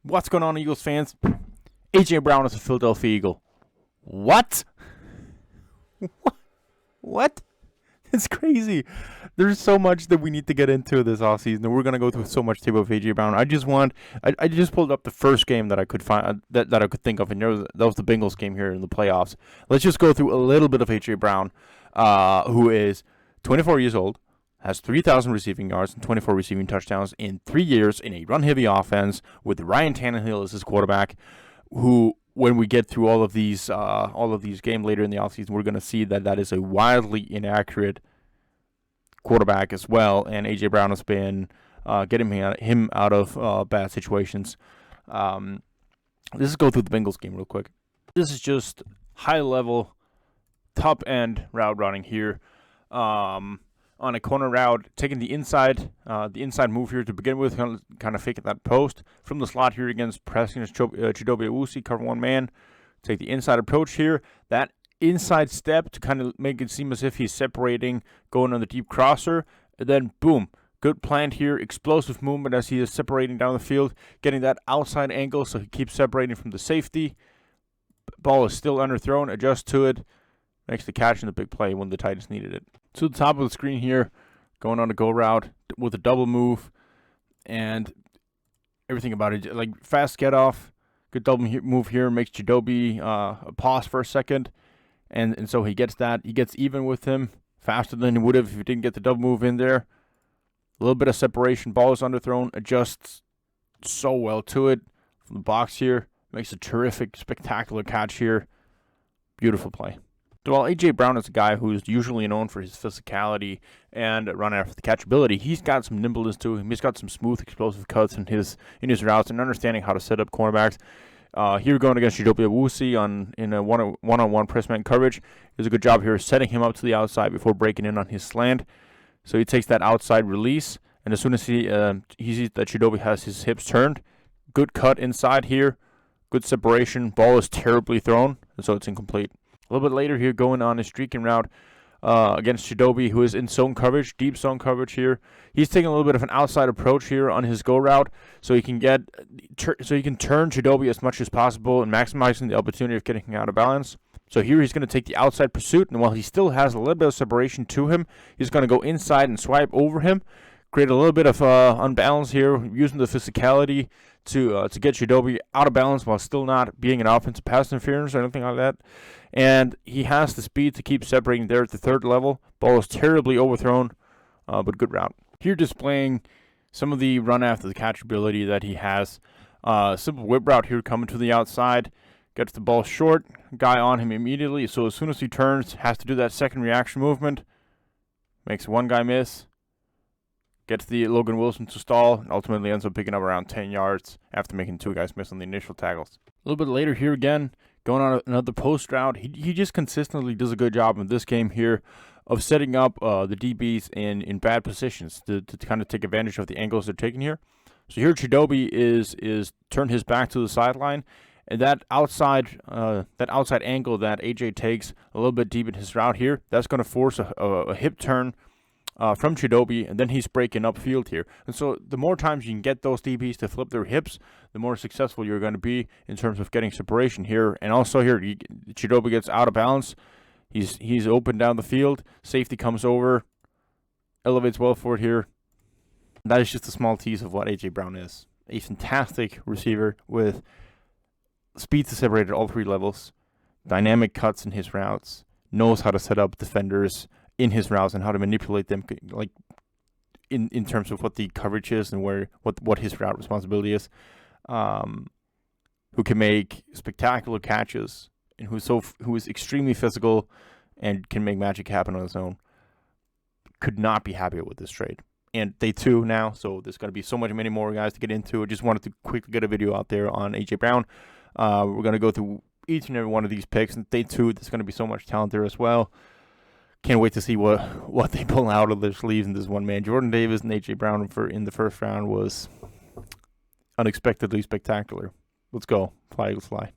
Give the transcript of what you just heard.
What's going on, Eagles fans? A.J. Brown is a Philadelphia Eagle. What? What? It's crazy. There's so much that we need to get into this offseason, and we're gonna go through so much tape of A.J. Brown. I just pulled up the first game that I could find that I could think of, and that was the Bengals game here in the playoffs. Let's just go through a little bit of A.J. Brown, who is 24 years old, has 3,000 receiving yards and 24 receiving touchdowns in 3 years in a run-heavy offense with Ryan Tannehill as his quarterback, who, when we get through all of these games later in the offseason, we're going to see that is a wildly inaccurate quarterback as well, and A.J. Brown has been getting him out of bad situations. Let's just go through the Bengals game real quick. This is just high-level, top-end route running here. On a corner route, taking the inside move here to begin with, kind of faking that post from the slot here against pressing Chidobe Awuzie, cover one man. Take the inside approach here. That inside step to kind of make it seem as if he's separating, going on the deep crosser. And then, boom, good plant here. Explosive movement as he is separating down the field, getting that outside angle so he keeps separating from the safety. Ball is still underthrown, adjust to it. Makes the catch in the big play when the Titans needed it. To the top of the screen here, going on a go route with a double move, and everything about it, like fast get off, good double move here, makes Chidobe pause for a second, and so he gets that. He gets even with him faster than he would have if he didn't get the double move in there. A little bit of separation, ball is underthrown, adjusts so well to it from the box here, makes a terrific, spectacular catch here. Beautiful play. While A.J. Brown is a guy who's usually known for his physicality and run after the catchability, he's got some nimbleness to him. He's got some smooth, explosive cuts in his routes and understanding how to set up cornerbacks. Here going against Chidobe Awuzie in a one-on-one press man coverage. He does a good job here setting him up to the outside before breaking in on his slant. So he takes that outside release, and as soon as he sees that Chidobe has his hips turned, good cut inside here, good separation. Ball is terribly thrown, and so it's incomplete. A little bit later here, going on a streaking route against Chidobe, who is in zone coverage, deep zone coverage here. He's taking a little bit of an outside approach here on his go route, so he can turn Chidobe as much as possible and maximizing the opportunity of getting out of balance. So here he's going to take the outside pursuit, and while he still has a little bit of separation to him, he's going to go inside and swipe over him, create a little bit of unbalance here, using the physicality to get Chidobe out of balance while still not being an offensive pass interference or anything like that. And he has the speed to keep separating there at the third level. Ball is terribly overthrown, but good route. Here displaying some of the run after the catch ability that he has. Simple whip route here coming to the outside. Gets the ball short. Guy on him immediately. So as soon as he turns, has to do that second reaction movement. Makes one guy miss. Gets the Logan Wilson to stall, and ultimately ends up picking up around 10 yards after making two guys miss on the initial tackles. A little bit later here again, going on another post route. He just consistently does a good job in this game here of setting up the DBs in bad positions to kind of take advantage of the angles they're taking here. So here Chidobe is turned his back to the sideline, and that outside angle that AJ takes a little bit deep in his route here, that's going to force a hip turn from Chidobe, and then he's breaking upfield here. And so the more times you can get those DBs to flip their hips, the more successful you're going to be in terms of getting separation here. And also here, Chidobe gets out of balance. He's open down the field. Safety comes over, elevates well for it here. That is just a small tease of what A.J. Brown is. A fantastic receiver with speed to separate at all three levels, dynamic cuts in his routes, knows how to set up defenders in his routes and how to manipulate them, like in terms of what the coverage is and what his route responsibility is. Who can make spectacular catches and who is extremely physical and can make magic happen on his own. Could not be happier with this trade. And day two now, so there's going to be so many more guys to get into. I just wanted to quickly get a video out there on A.J. Brown. We're going to go through each and every one of these picks. And day two, there's going to be so much talent there as well. Can't wait to see what they pull out of their sleeves in this one, man. Jordan Davis and A.J. Brown in the first round was unexpectedly spectacular. Let's go. Fly, Eagles, fly.